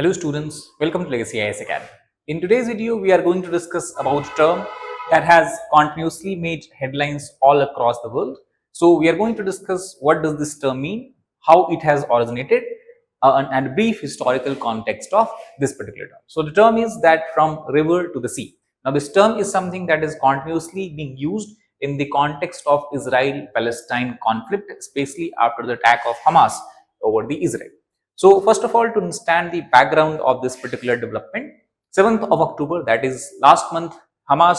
Hello students, welcome to Legacy IAS Academy. In today's video, we are going to discuss about a term that has continuously made headlines all across the world. So we are going to discuss what does this term mean, how it has originated, and a brief historical context of this particular term. So the term is that from river to the sea. Now this term is something that is continuously being used in the context of Israel-Palestine conflict, especially after the attack of Hamas over the Israel. So first of all, to understand the background of this particular development, 7th of October, that is last month, Hamas,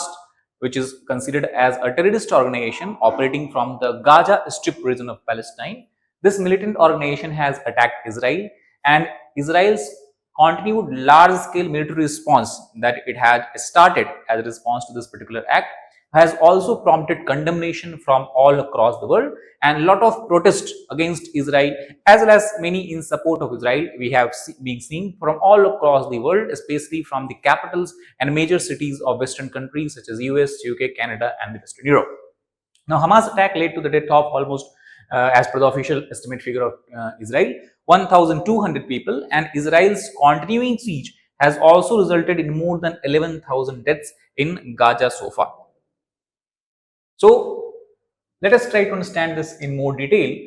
which is considered as a terrorist organization operating from the Gaza Strip region of Palestine, this militant organization has attacked Israel, and Israel's continued large-scale military response that it had started as a response to this particular act has also prompted condemnation from all across the world and a lot of protest against Israel, as well as many in support of Israel we have been seeing from all across the world, especially from the capitals and major cities of Western countries such as US, UK, Canada and the Western Europe. Now Hamas attack led to the death of almost, as per the official estimate figure of Israel, 1,200 people, and Israel's continuing siege has also resulted in more than 11,000 deaths in Gaza so far. So let us try to understand this in more detail.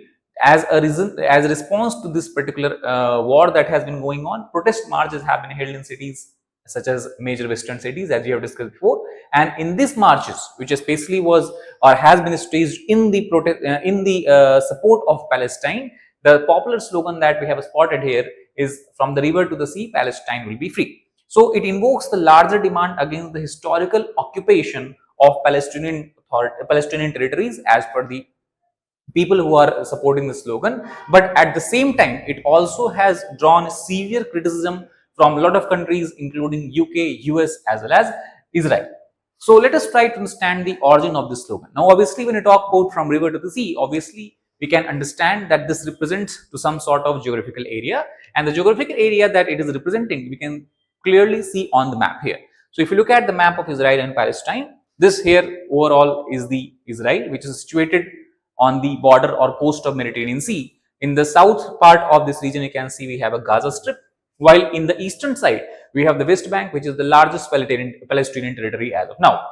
As a response to this particular war that has been going on, protest marches have been held in cities such as major Western cities, as we have discussed before. And in these marches, which especially was or has been staged in the support of Palestine, the popular slogan that we have spotted here is "From the river to the sea, Palestine will be free." So it invokes the larger demand against the historical occupation of Palestinian territories as per the people who are supporting the slogan. But at the same time, it also has drawn severe criticism from a lot of countries, including UK, US, as well as Israel. So let us try to understand the origin of this slogan. Now, obviously, when you talk about from river to the sea, obviously, we can understand that this represents to some sort of geographical area, and the geographical area that it is representing, we can clearly see on the map here. So if you look at the map of Israel and Palestine, this here overall is the Israel, which is situated on the border or coast of Mediterranean Sea. In the south part of this region, you can see we have a Gaza Strip, while in the eastern side, we have the West Bank, which is the largest Palestinian territory as of now.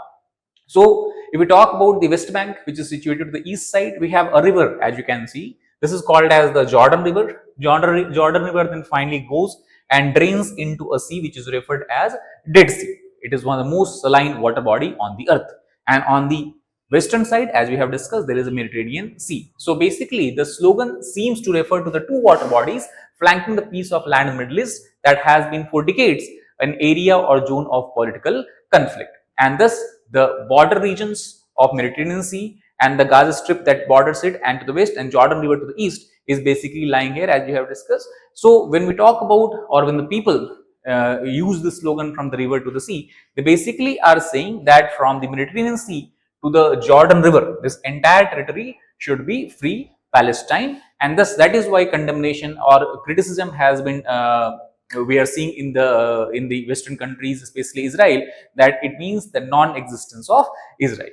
So if we talk about the West Bank, which is situated to the east side, we have a river, as you can see. This is called as the Jordan River. Jordan River then finally goes and drains into a sea, which is referred as Dead Sea. It is one of the most saline water body on the earth. And on the western side, as we have discussed, there is a Mediterranean Sea. So basically, the slogan seems to refer to the two water bodies flanking the piece of land in the Middle East that has been for decades an area or zone of political conflict. And thus, the border regions of Mediterranean Sea and the Gaza Strip that borders it, and to the west, and Jordan River to the east, is basically lying here, as we have discussed. So when we talk about, or when the people use the slogan from the river to the sea, they basically are saying that from the Mediterranean Sea to the Jordan River, this entire territory should be free Palestine, and thus that is why condemnation or criticism has been we are seeing in the Western countries, especially Israel, that it means the non-existence of Israel.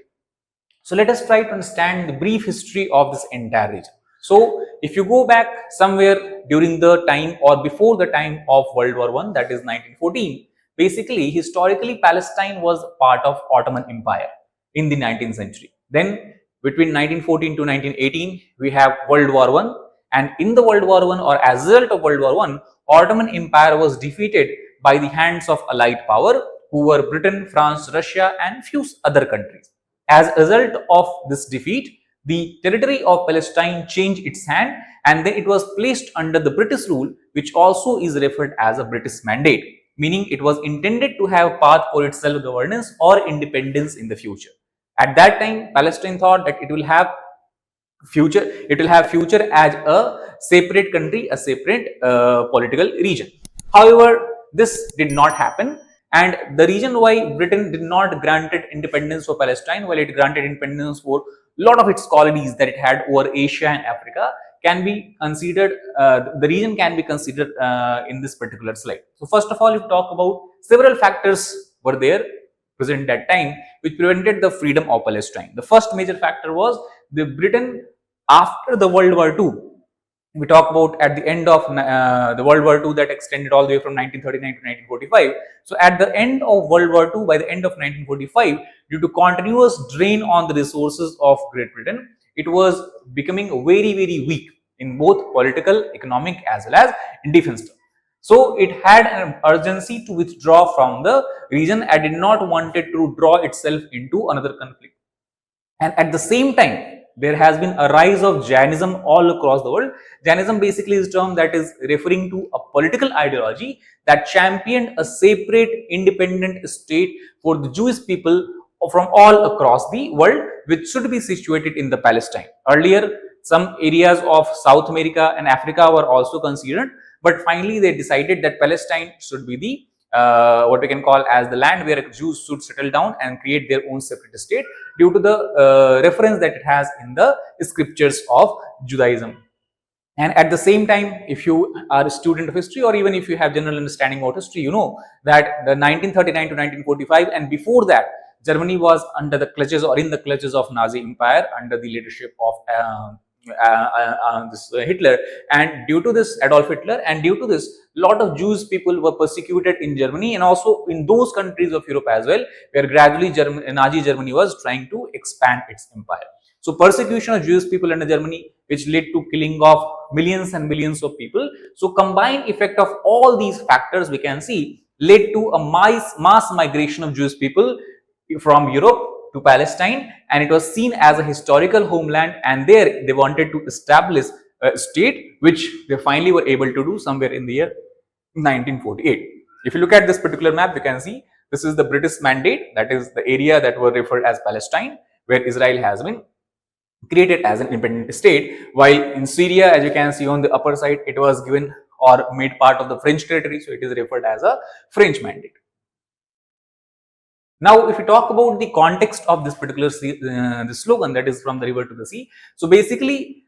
So let us try to understand the brief history of this entire region. So if you go back somewhere during the time or before the time of World War I, that is 1914, basically historically Palestine was part of Ottoman Empire in the 19th century. Then between 1914 to 1918, we have World War I, and in the World War I, or as a result of World War I, Ottoman Empire was defeated by the hands of Allied power, who were Britain, France, Russia, and few other countries. As a result of this defeat, the territory of Palestine changed its hand, and then it was placed under the British rule, which also is referred as a British Mandate, meaning it was intended to have path for its self-governance or independence in the future. At that time, Palestine thought that it will have future as a separate country, a separate political region. However, this did not happen, and the reason why Britain did not granted independence for Palestine, while it granted independence for a lot of its colonies that it had over Asia and Africa, can be considered, the region can be considered in this particular slide. So first of all, if you talk about, several factors were there present that time which prevented the freedom of Palestine. The first major factor was the Britain, after the World War II, we talk about at the end of the World War II that extended all the way from 1939 to 1945. So at the end of World War II, by the end of 1945, due to continuous drain on the resources of Great Britain, it was becoming very, very weak in both political, economic as well as in defense terms. So it had an urgency to withdraw from the region and did not wanted to draw itself into another conflict. And at the same time, there has been a rise of Jainism all across the world. Jainism basically is a term that is referring to a political ideology that championed a separate independent state for the Jewish people from all across the world, which should be situated in the Palestine. Earlier, some areas of South America and Africa were also considered, but finally they decided that Palestine should be the what we can call as the land where Jews should settle down and create their own separate state due to the reference that it has in the scriptures of Judaism. And at the same time, if you are a student of history or even if you have general understanding about history, you know that the 1939 to 1945 and before that, Germany was under the clutches or in the clutches of Nazi Empire under the leadership of this Hitler, and due to this Adolf Hitler, and due to this, lot of Jewish people were persecuted in Germany and also in those countries of Europe as well, where gradually Nazi Germany was trying to expand its empire. So persecution of Jewish people under Germany, which led to killing of millions and millions of people. So combined effect of all these factors we can see led to a mass migration of Jewish people from Europe to Palestine, and it was seen as a historical homeland, and there they wanted to establish a state, which they finally were able to do somewhere in the year 1948. If you look at this particular map, you can see this is the British mandate, that is the area that were referred as Palestine, where Israel has been created as an independent state, while in Syria, as you can see on the upper side, it was given or made part of the French territory, so it is referred as a French mandate. Now, if we talk about the context of this particular this slogan, that is from the river to the sea. So basically,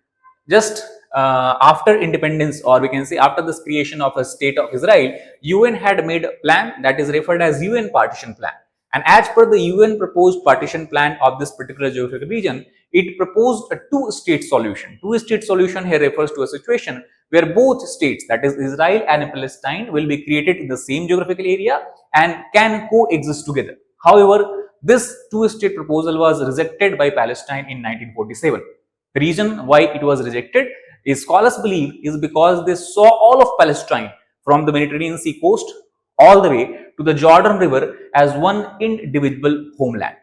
just after independence, or we can say after this creation of a state of Israel, UN had made a plan that is referred as UN partition plan. And as per the UN proposed partition plan of this particular geographical region, it proposed a two-state solution. Two-state solution here refers to a situation where both states, that is Israel and Palestine, will be created in the same geographical area and can coexist together. However, this two-state proposal was rejected by Palestine in 1947. The reason why it was rejected is, scholars believe, is because they saw all of Palestine from the Mediterranean Sea coast all the way to the Jordan River as one indivisible homeland.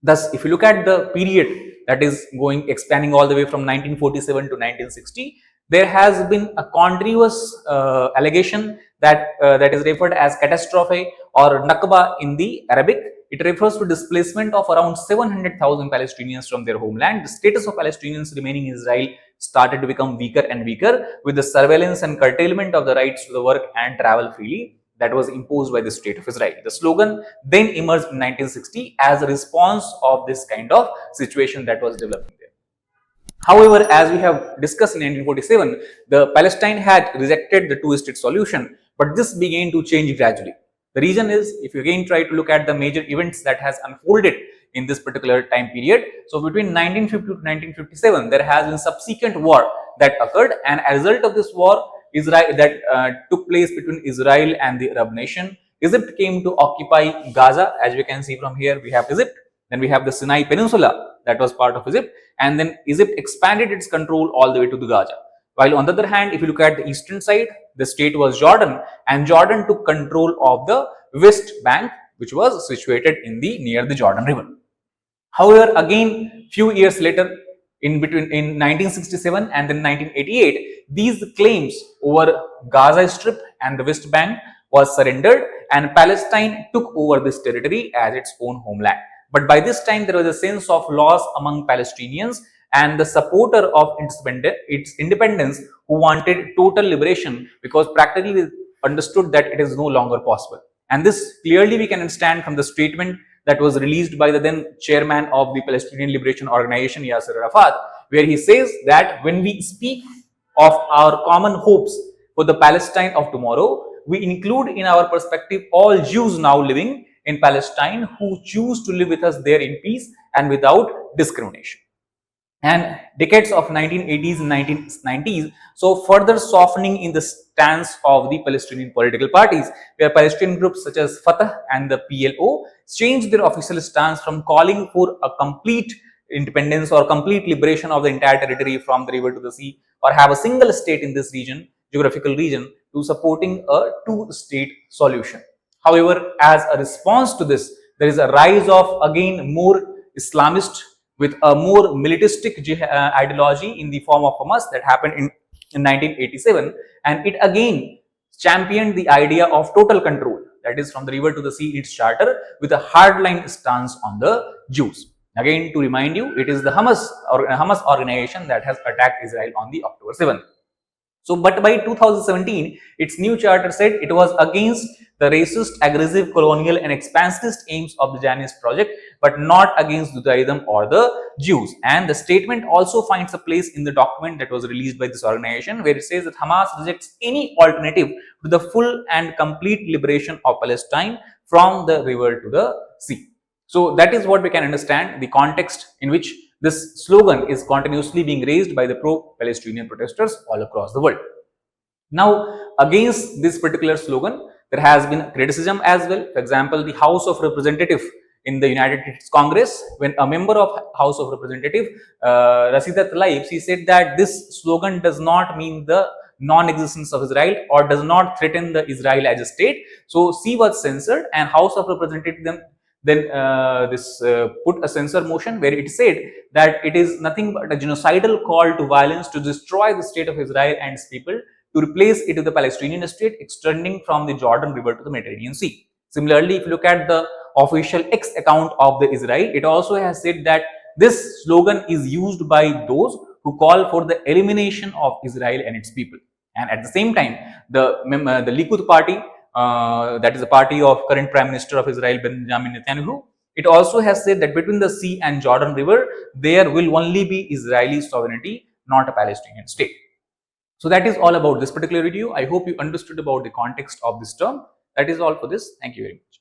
Thus, if you look at the period that is expanding all the way from 1947 to 1960, there has been a continuous allegation that is referred as catastrophe or Nakba in the Arabic. It refers to displacement of around 700,000 Palestinians from their homeland. The status of Palestinians remaining in Israel started to become weaker and weaker with the surveillance and curtailment of the rights to the work and travel freely that was imposed by the state of Israel. The slogan then emerged in 1960 as a response of this kind of situation that was developing there. However, as we have discussed in 1947, the Palestine had rejected the two-state solution, but this began to change gradually. The reason is, if you again try to look at the major events that has unfolded in this particular time period, so between 1950 to 1957, there has been subsequent war that occurred, and as a result of this war, Israel that took place between Israel and the Arab nation, Egypt came to occupy Gaza. As we can see from here, we have Egypt, then we have the Sinai Peninsula that was part of Egypt, and then Egypt expanded its control all the way to the Gaza. While on the other hand, if you look at the eastern side, the state was Jordan, and Jordan took control of the West Bank, which was situated in the near the Jordan River. However, again, few years later, in 1967 and then 1988, these claims over Gaza Strip and the West Bank was surrendered, and Palestine took over this territory as its own homeland. But by this time, there was a sense of loss among Palestinians and the supporter of its independence who wanted total liberation, because practically they understood that it is no longer possible. And this clearly we can understand from the statement that was released by the then chairman of the Palestinian Liberation Organization, Yasser Arafat, where he says that when we speak of our common hopes for the Palestine of tomorrow, we include in our perspective all Jews now living in Palestine who choose to live with us there in peace and without discrimination. and decades of 1980s and 1990s, so further softening in the stance of the Palestinian political parties, where Palestinian groups such as Fatah and the PLO changed their official stance from calling for a complete independence or complete liberation of the entire territory from the river to the sea, or have a single state in this geographical region, to supporting a two-state solution. However, as a response to this, there is a rise of again more Islamist with a more militaristic ideology in the form of Hamas that happened in 1987, and it again championed the idea of total control, that is from the river to the sea, its charter, with a hardline stance on the Jews. Again, to remind you, it is the Hamas organization that has attacked Israel on the October 7th. So, but by 2017, its new charter said it was against the racist, aggressive, colonial and expansionist aims of the Zionist project, but not against Judaism or the Jews. And the statement also finds a place in the document that was released by this organization, where it says that Hamas rejects any alternative to the full and complete liberation of Palestine from the river to the sea. So that is what we can understand the context in which this slogan is continuously being raised by the pro-Palestinian protesters all across the world. Now, against this particular slogan, there has been criticism as well. For example, the House of Representatives in the United States Congress, when a member of House of Representatives, Rashida Tlaib, she said that this slogan does not mean the non-existence of Israel or does not threaten the Israel as a state. So she was censored, and House of Representatives then put a censor motion where it said that it is nothing but a genocidal call to violence to destroy the state of Israel and its people, to replace it with the Palestinian state extending from the Jordan River to the Mediterranean Sea. Similarly, if you look at the official X account of the Israel, it also has said that this slogan is used by those who call for the elimination of Israel and its people. And at the same time, the Likud party, that is the party of current Prime Minister of Israel, Benjamin Netanyahu, it also has said that between the sea and Jordan River, there will only be Israeli sovereignty, not a Palestinian state. So that is all about this particular video. I hope you understood about the context of this term. That is all for this. Thank you very much.